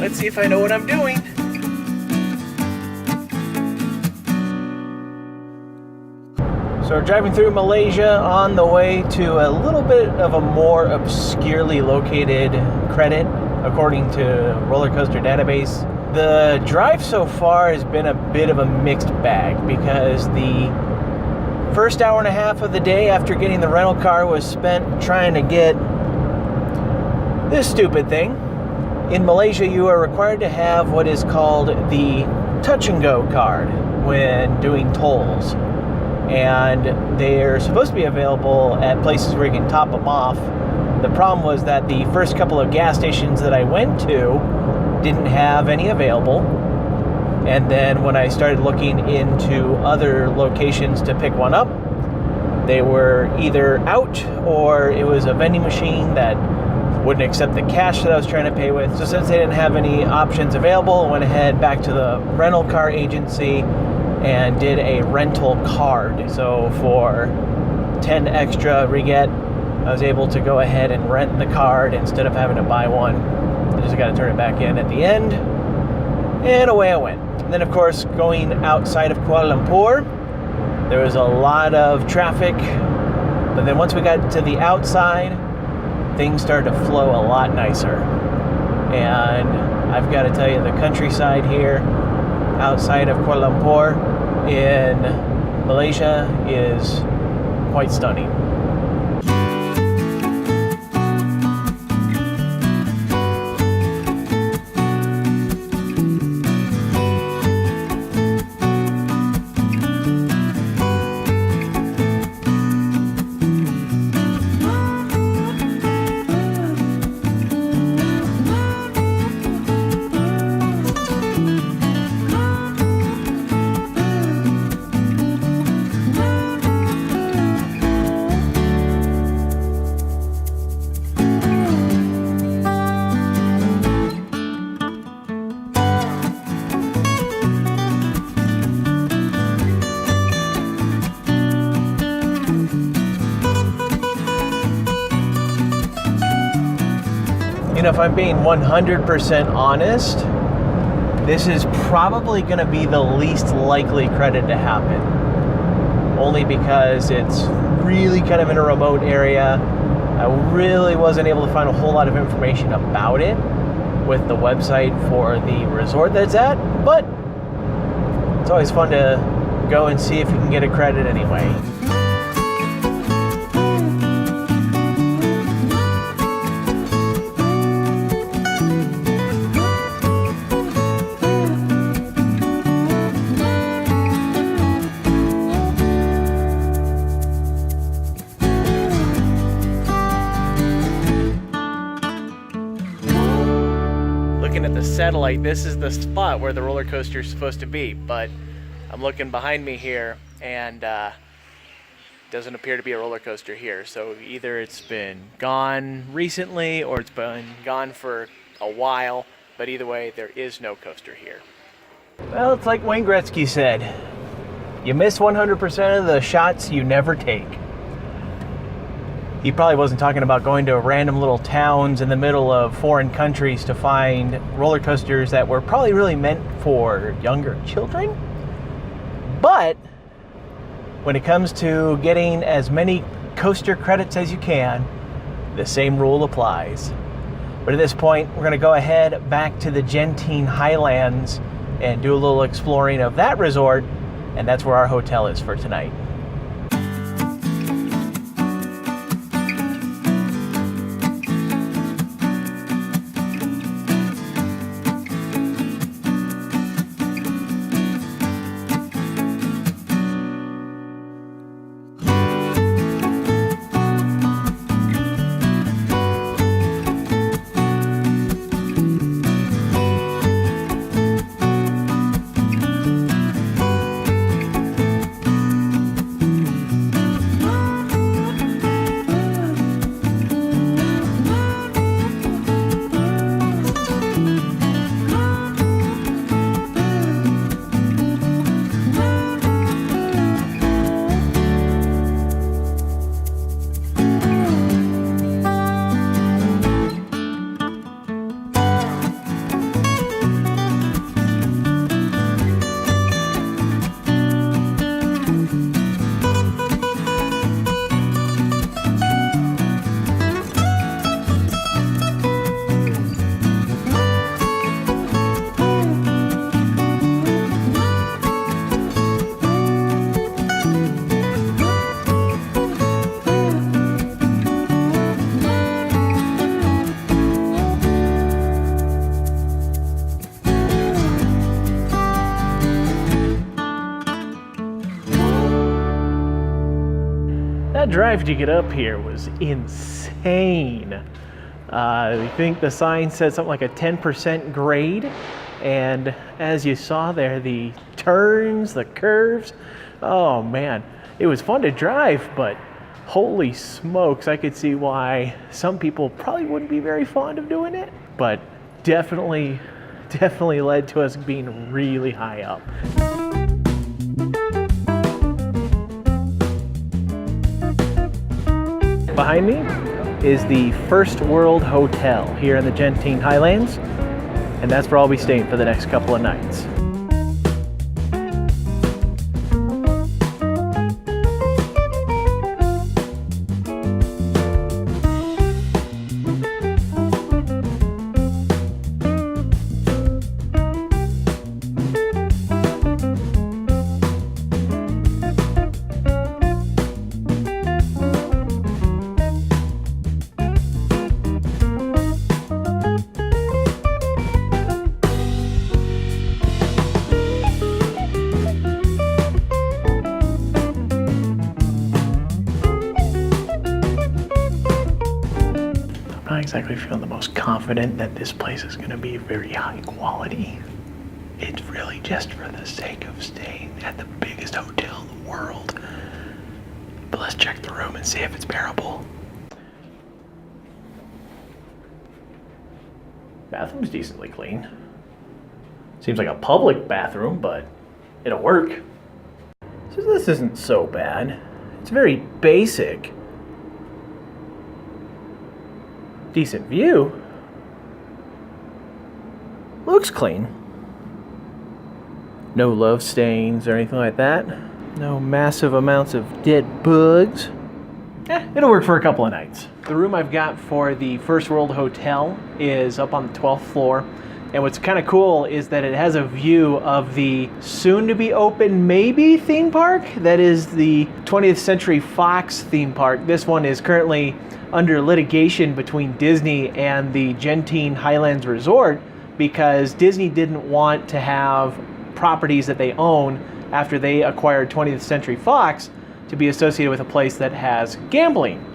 Let's see if I know what I'm doing. So we're driving through Malaysia on the way to a little bit of a more obscurely located credit, according to Roller Coaster Database. The drive so far has been a bit of a mixed bag because the first hour and a half of the day after getting the rental car was spent trying to get this stupid thing. In Malaysia, you are required to have what is called the touch and go card when doing tolls. And they're supposed to be available at places where you can top them off. The problem was that the first couple of gas stations that I went to didn't have any available. And then when I started looking into other locations to pick one up, they were either out or it was a vending machine that wouldn't accept the cash that I was trying to pay with. So since they didn't have any options available, I went ahead back to the rental car agency and did a rental card. So for 10 extra ringgit, I was able to go ahead and rent the card instead of having to buy one. I just got to turn it back in at the end, and away I went. And then of course, going outside of Kuala Lumpur, there was a lot of traffic, but then once we got to the outside, things started to flow a lot nicer. And I've got to tell you, the countryside here outside of Kuala Lumpur in Malaysia is quite stunning. You know, if I'm being 100% honest, this is probably going to be the least likely credit to happen. Only because it's really kind of in a remote area. I really wasn't able to find a whole lot of information about it with the website for the resort that it's at, but it's always fun to go and see if you can get a credit anyway. Looking at the satellite, this is the spot where the roller coaster is supposed to be, but I'm looking behind me here and doesn't appear to be a roller coaster here. So either it's been gone recently or it's been gone for a while, but either way, there is no coaster here. Well, it's like Wayne Gretzky said, you miss 100% of the shots you never take. He probably wasn't talking about going to random little towns in the middle of foreign countries to find roller coasters that were probably really meant for younger children. But when it comes to getting as many coaster credits as you can, the same rule applies. But at this point, we're going to go ahead back to the Genting Highlands and do a little exploring of that resort, and that's where our hotel is for tonight. That drive to get up here was insane. I think the sign said something like a 10% grade. And as you saw there, the turns, the curves, oh man, it was fun to drive, but holy smokes, I could see why some people probably wouldn't be very fond of doing it, but definitely led to us being really high up. Behind me is the First World Hotel here in the Genting Highlands, and that's where I'll be staying for the next couple of nights. Exactly feeling the most confident that this place is going to be very high quality. It's really just for the sake of staying at the biggest hotel in the world. But let's check the room and see if it's bearable. Bathroom's decently clean. Seems like a public bathroom, but it'll work. So this isn't so bad. It's very basic. Decent view. Looks clean. No love stains or anything like that. No massive amounts of dead bugs. It'll work for a couple of nights. The room I've got for the First World Hotel is up on the 12th floor. And what's kind of cool is that it has a view of the soon-to-be open maybe theme park. That is the 20th Century Fox theme park. This one is currently under litigation between Disney and the Genting Highlands Resort because Disney didn't want to have properties that they own after they acquired 20th Century Fox to be associated with a place that has gambling.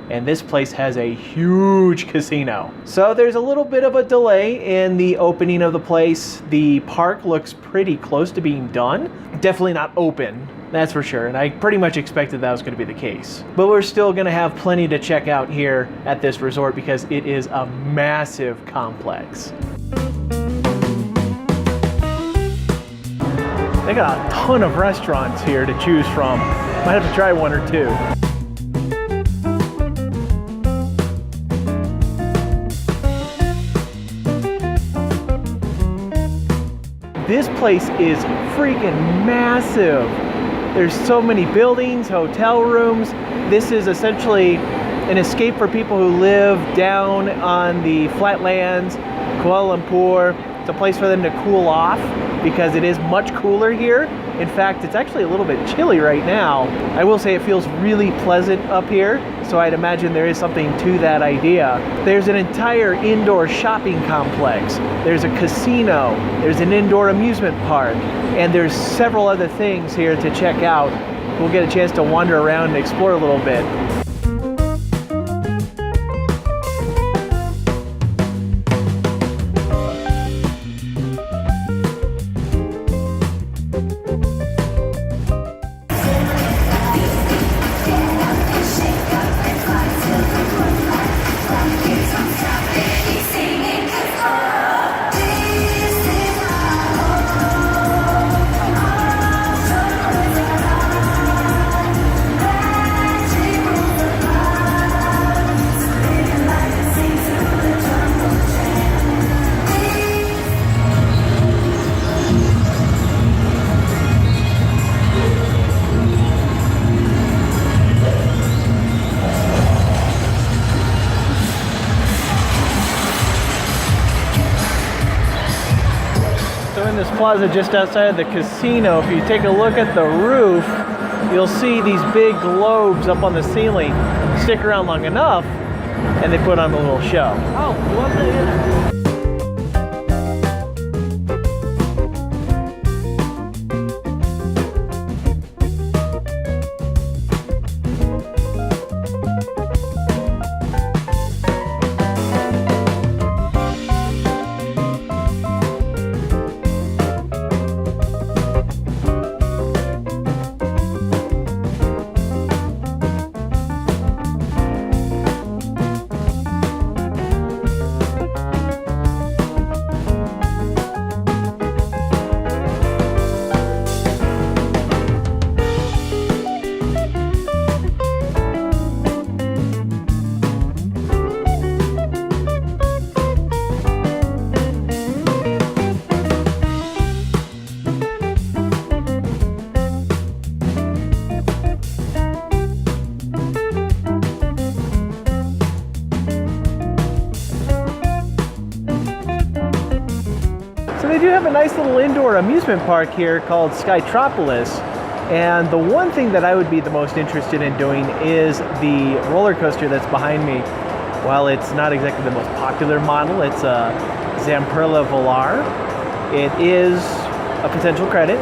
And this place has a huge casino. So there's a little bit of a delay in the opening of the place. The park looks pretty close to being done. Definitely not open, that's for sure. And I pretty much expected that was going to be the case. But we're still going to have plenty to check out here at this resort because it is a massive complex. They got a ton of restaurants here to choose from. Might have to try one or two. This place is freaking massive. There's so many buildings, hotel rooms. This is essentially an escape for people who live down on the flatlands, Kuala Lumpur. It's a place for them to cool off because it is much cooler here. In fact, it's actually a little bit chilly right now. I will say it feels really pleasant up here, so I'd imagine there is something to that idea. There's an entire indoor shopping complex. There's a casino. There's an indoor amusement park. And there's several other things here to check out. We'll get a chance to wander around and explore a little bit. This plaza just outside of the casino. If you take a look at the roof, you'll see these big globes up on the ceiling. Stick around long enough and they put on a little show. Oh, what the... do have a nice little indoor amusement park here called Skytropolis. And the one thing that I would be the most interested in doing is the roller coaster that's behind me. While it's not exactly the most popular model, it's a Zamperla Velar. It is a potential credit.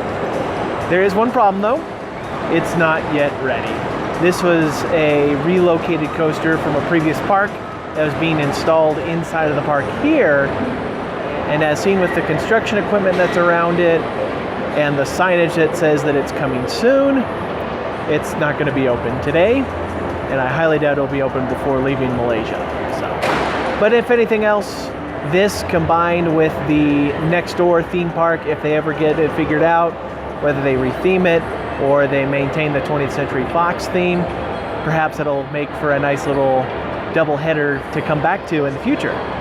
There is one problem though. It's not yet ready. This was a relocated coaster from a previous park that was being installed inside of the park here. And as seen with the construction equipment that's around it and the signage that says that it's coming soon, it's not going to be open today. And I highly doubt it'll be open before leaving Malaysia. But if anything else, this combined with the next door theme park, if they ever get it figured out, whether they retheme it or they maintain the 20th Century Fox theme, perhaps it'll make for a nice little double header to come back to in the future.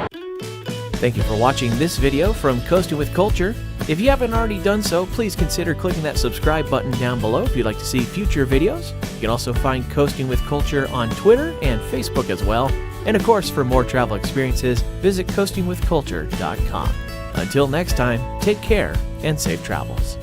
Thank you for watching this video from Coasting with Culture. If you haven't already done so, please consider clicking that subscribe button down below if you'd like to see future videos. You can also find Coasting with Culture on Twitter and Facebook as well. And of course, for more travel experiences, visit coastingwithculture.com. Until next time, take care and safe travels.